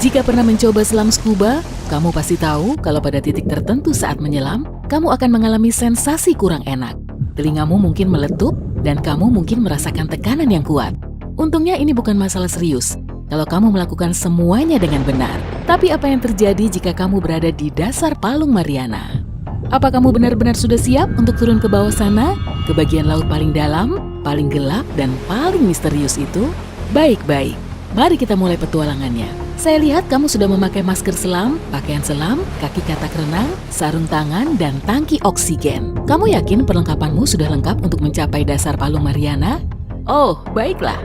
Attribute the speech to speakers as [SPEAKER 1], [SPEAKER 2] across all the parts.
[SPEAKER 1] Jika pernah mencoba selam scuba, kamu pasti tahu kalau pada titik tertentu saat menyelam, kamu akan mengalami sensasi kurang enak. Telingamu mungkin meletup dan kamu mungkin merasakan tekanan yang kuat. Untungnya ini bukan masalah serius kalau kamu melakukan semuanya dengan benar. Tapi apa yang terjadi jika kamu berada di dasar Palung Mariana? Apa kamu benar-benar sudah siap untuk turun ke bawah sana? Ke bagian laut paling dalam, paling gelap, dan paling misterius itu? Baik-baik, mari kita mulai petualangannya. Saya lihat kamu sudah memakai masker selam, pakaian selam, kaki katak renang, sarung tangan, dan tangki oksigen. Kamu yakin perlengkapanmu sudah lengkap untuk mencapai dasar Palung Mariana? Oh, baiklah.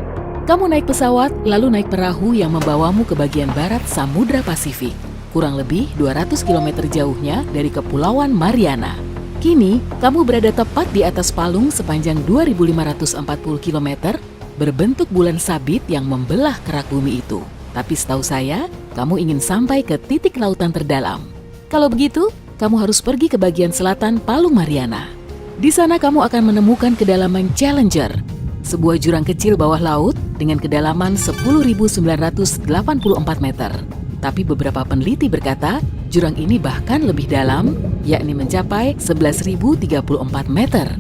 [SPEAKER 1] Kamu naik pesawat, lalu naik perahu yang membawamu ke bagian barat Samudra Pasifik. Kurang lebih 200 km jauhnya dari Kepulauan Mariana. Kini, kamu berada tepat di atas palung sepanjang 2.540 km, berbentuk bulan sabit yang membelah kerak bumi itu. Tapi setahu saya, kamu ingin sampai ke titik lautan terdalam. Kalau begitu, kamu harus pergi ke bagian selatan Palung Mariana. Di sana kamu akan menemukan kedalaman Challenger, sebuah jurang kecil bawah laut dengan kedalaman 10.984 meter. Tapi beberapa peneliti berkata, jurang ini bahkan lebih dalam, yakni mencapai 11.034 meter.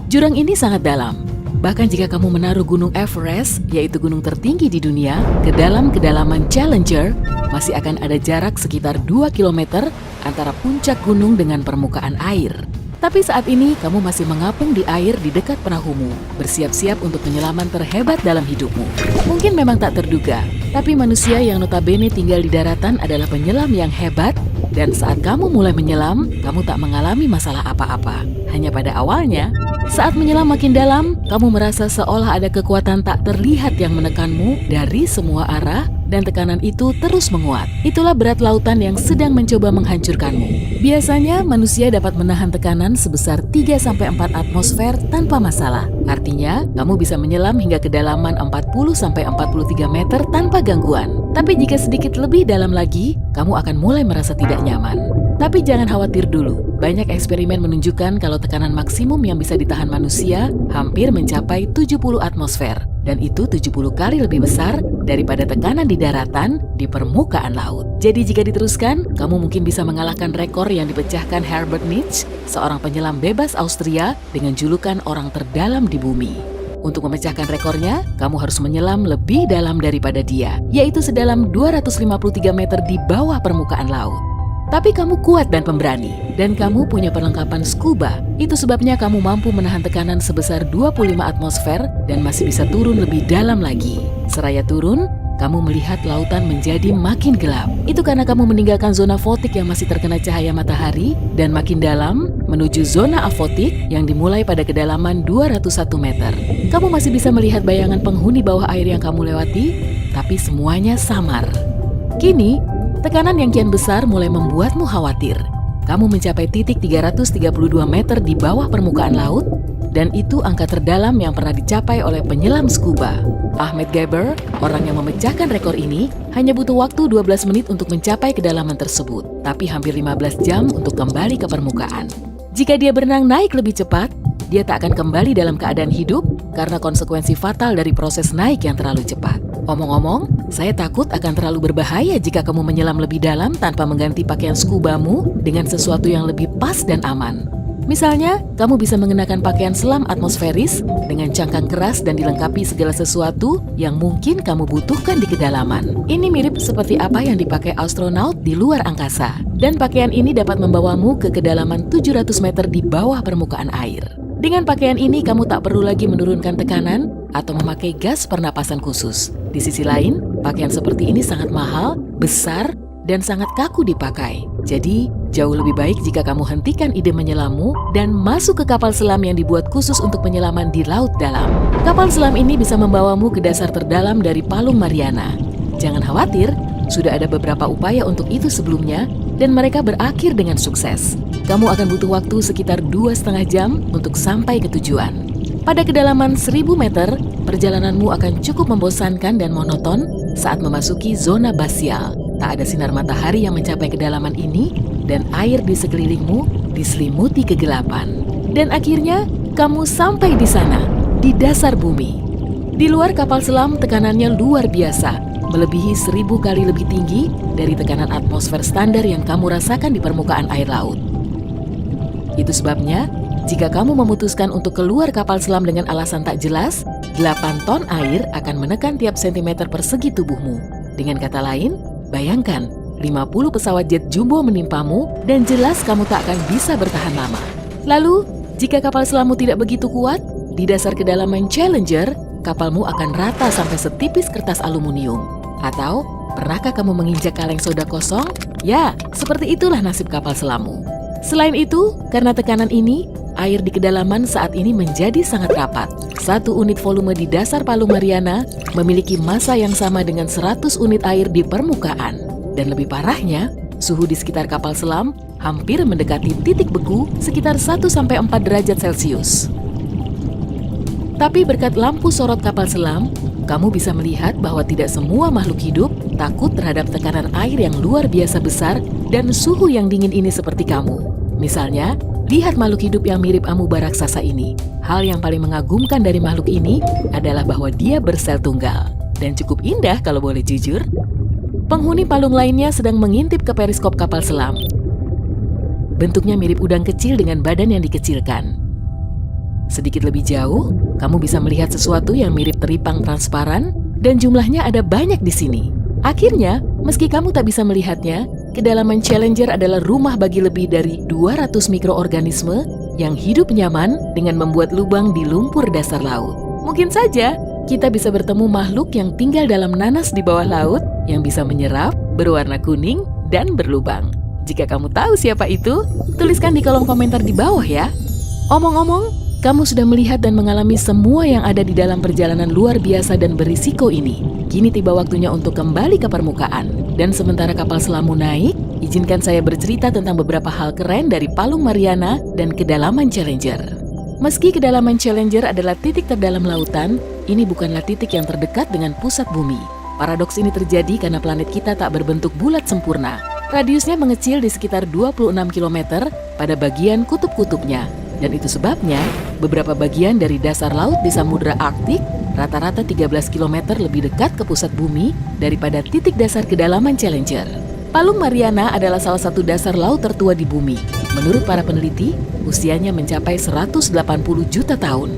[SPEAKER 1] Jurang ini sangat dalam. Bahkan jika kamu menaruh Gunung Everest, yaitu gunung tertinggi di dunia, ke dalam kedalaman Challenger, masih akan ada jarak sekitar 2 km antara puncak gunung dengan permukaan air. Tapi saat ini kamu masih mengapung di air di dekat perahumu, bersiap-siap untuk penyelaman terhebat dalam hidupmu. Mungkin memang tak terduga, tapi manusia yang notabene tinggal di daratan adalah penyelam yang hebat, dan saat kamu mulai menyelam, kamu tak mengalami masalah apa-apa. Hanya pada awalnya, saat menyelam makin dalam, kamu merasa seolah ada kekuatan tak terlihat yang menekanmu dari semua arah, dan tekanan itu terus menguat. Itulah berat lautan yang sedang mencoba menghancurkanmu. Biasanya, manusia dapat menahan tekanan sebesar 3-4 atmosfer tanpa masalah. Artinya, kamu bisa menyelam hingga kedalaman 40-43 meter tanpa gangguan. Tapi jika sedikit lebih dalam lagi, kamu akan mulai merasa tidak nyaman. Tapi jangan khawatir dulu. Banyak eksperimen menunjukkan kalau tekanan maksimum yang bisa ditahan manusia hampir mencapai 70 atmosfer. Dan itu 70 kali lebih besar daripada tekanan di daratan di permukaan laut. Jadi jika diteruskan, kamu mungkin bisa mengalahkan rekor yang dipecahkan Herbert Nietzsche, seorang penyelam bebas Austria dengan julukan orang terdalam di bumi. Untuk memecahkan rekornya, kamu harus menyelam lebih dalam daripada dia, yaitu sedalam 253 meter di bawah permukaan laut. Tapi kamu kuat dan pemberani, dan kamu punya perlengkapan scuba. Itu sebabnya kamu mampu menahan tekanan sebesar 25 atmosfer dan masih bisa turun lebih dalam lagi. Seraya turun, kamu melihat lautan menjadi makin gelap. Itu karena kamu meninggalkan zona fotik yang masih terkena cahaya matahari dan makin dalam menuju zona afotik yang dimulai pada kedalaman 201 meter. Kamu masih bisa melihat bayangan penghuni bawah air yang kamu lewati, tapi semuanya samar. Kini, tekanan yang kian besar mulai membuatmu khawatir. Kamu mencapai titik 332 meter di bawah permukaan laut, dan itu angka terdalam yang pernah dicapai oleh penyelam scuba. Ahmed Geber, orang yang memecahkan rekor ini, hanya butuh waktu 12 menit untuk mencapai kedalaman tersebut, tapi hampir 15 jam untuk kembali ke permukaan. Jika dia berenang naik lebih cepat, dia tak akan kembali dalam keadaan hidup karena konsekuensi fatal dari proses naik yang terlalu cepat. Omong-omong, saya takut akan terlalu berbahaya jika kamu menyelam lebih dalam tanpa mengganti pakaian scubamu dengan sesuatu yang lebih pas dan aman. Misalnya, kamu bisa mengenakan pakaian selam atmosferis dengan cangkang keras dan dilengkapi segala sesuatu yang mungkin kamu butuhkan di kedalaman. Ini mirip seperti apa yang dipakai astronaut di luar angkasa. Dan pakaian ini dapat membawamu ke kedalaman 700 meter di bawah permukaan air. Dengan pakaian ini, kamu tak perlu lagi menurunkan tekanan atau memakai gas pernapasan khusus. Di sisi lain, pakaian seperti ini sangat mahal, besar, dan sangat kaku dipakai. Jadi, jauh lebih baik jika kamu hentikan ide menyelammu dan masuk ke kapal selam yang dibuat khusus untuk penyelaman di laut dalam. Kapal selam ini bisa membawamu ke dasar terdalam dari Palung Mariana. Jangan khawatir, sudah ada beberapa upaya untuk itu sebelumnya, dan mereka berakhir dengan sukses. Kamu akan butuh waktu sekitar 2,5 jam untuk sampai ke tujuan. Pada kedalaman 1000 meter, perjalananmu akan cukup membosankan dan monoton saat memasuki zona basial. Tak ada sinar matahari yang mencapai kedalaman ini, dan air di sekelilingmu diselimuti kegelapan. Dan akhirnya, kamu sampai di sana, di dasar bumi. Di luar kapal selam tekanannya luar biasa, melebihi 1000 kali lebih tinggi dari tekanan atmosfer standar yang kamu rasakan di permukaan air laut. Itu sebabnya, jika kamu memutuskan untuk keluar kapal selam dengan alasan tak jelas, 8 ton air akan menekan tiap sentimeter persegi tubuhmu. Dengan kata lain, bayangkan 50 pesawat jet jumbo menimpamu dan jelas kamu tak akan bisa bertahan lama. Lalu, jika kapal selammu tidak begitu kuat, di dasar kedalaman Challenger, kapalmu akan rata sampai setipis kertas aluminium. Atau, pernahkah kamu menginjak kaleng soda kosong? Ya, seperti itulah nasib kapal selammu. Selain itu, karena tekanan ini, air di kedalaman saat ini menjadi sangat rapat. 1 unit volume di dasar Palung Mariana memiliki massa yang sama dengan 100 unit air di permukaan. Dan lebih parahnya, suhu di sekitar kapal selam hampir mendekati titik beku sekitar 1-4 derajat Celcius. Tapi berkat lampu sorot kapal selam, kamu bisa melihat bahwa tidak semua makhluk hidup takut terhadap tekanan air yang luar biasa besar dan suhu yang dingin ini seperti kamu. Misalnya, lihat makhluk hidup yang mirip amuba raksasa ini. Hal yang paling mengagumkan dari makhluk ini adalah bahwa dia bersel tunggal. Dan cukup indah kalau boleh jujur. Penghuni palung lainnya sedang mengintip ke periskop kapal selam. Bentuknya mirip udang kecil dengan badan yang dikecilkan. Sedikit lebih jauh, kamu bisa melihat sesuatu yang mirip teripang transparan dan jumlahnya ada banyak di sini. Akhirnya, meski kamu tak bisa melihatnya, kedalaman Challenger adalah rumah bagi lebih dari 200 mikroorganisme yang hidup nyaman dengan membuat lubang di lumpur dasar laut. Mungkin saja, kita bisa bertemu makhluk yang tinggal dalam nanas di bawah laut yang bisa menyerap, berwarna kuning, dan berlubang. Jika kamu tahu siapa itu, tuliskan di kolom komentar di bawah ya. Omong-omong, kamu sudah melihat dan mengalami semua yang ada di dalam perjalanan luar biasa dan berisiko ini. Kini tiba waktunya untuk kembali ke permukaan. Dan sementara kapal selammu naik, izinkan saya bercerita tentang beberapa hal keren dari Palung Mariana dan kedalaman Challenger. Meski kedalaman Challenger adalah titik terdalam lautan, ini bukanlah titik yang terdekat dengan pusat bumi. Paradoks ini terjadi karena planet kita tak berbentuk bulat sempurna. Radiusnya mengecil di sekitar 26 km pada bagian kutub-kutubnya. Dan itu sebabnya, beberapa bagian dari dasar laut di Samudra Arktik rata-rata 13 km lebih dekat ke pusat bumi daripada titik dasar kedalaman Challenger. Palung Mariana adalah salah satu dasar laut tertua di bumi. Menurut para peneliti, usianya mencapai 180 juta tahun.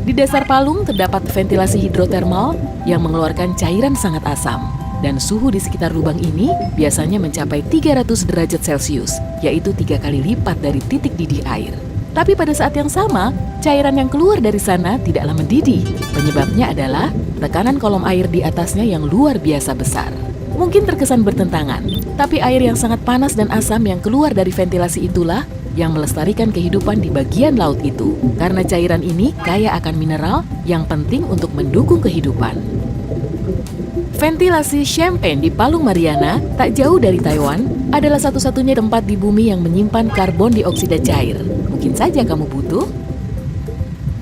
[SPEAKER 1] Di dasar palung terdapat ventilasi hidrotermal yang mengeluarkan cairan sangat asam. Dan suhu di sekitar lubang ini biasanya mencapai 300 derajat Celcius, yaitu 3 kali lipat dari titik didih air. Tapi pada saat yang sama, cairan yang keluar dari sana tidaklah mendidih. Penyebabnya adalah tekanan kolom air di atasnya yang luar biasa besar. Mungkin terkesan bertentangan, tapi air yang sangat panas dan asam yang keluar dari ventilasi itulah yang melestarikan kehidupan di bagian laut itu. Karena cairan ini kaya akan mineral yang penting untuk mendukung kehidupan. Ventilasi Champagne di Palung Mariana, tak jauh dari Taiwan, adalah satu-satunya tempat di bumi yang menyimpan karbon dioksida cair. Mungkin saja kamu butuh.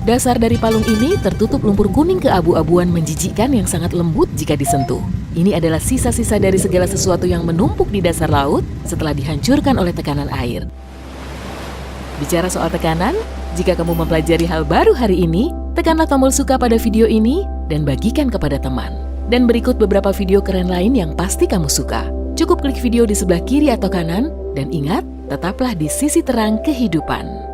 [SPEAKER 1] Dasar dari palung ini tertutup lumpur kuning keabu-abuan menjijikkan yang sangat lembut jika disentuh. Ini adalah sisa-sisa dari segala sesuatu yang menumpuk di dasar laut setelah dihancurkan oleh tekanan air. Bicara soal tekanan, jika kamu mempelajari hal baru hari ini, tekanlah tombol suka pada video ini dan bagikan kepada teman. Dan berikut beberapa video keren lain yang pasti kamu suka. Cukup klik video di sebelah kiri atau kanan, dan ingat, tetaplah di sisi terang kehidupan.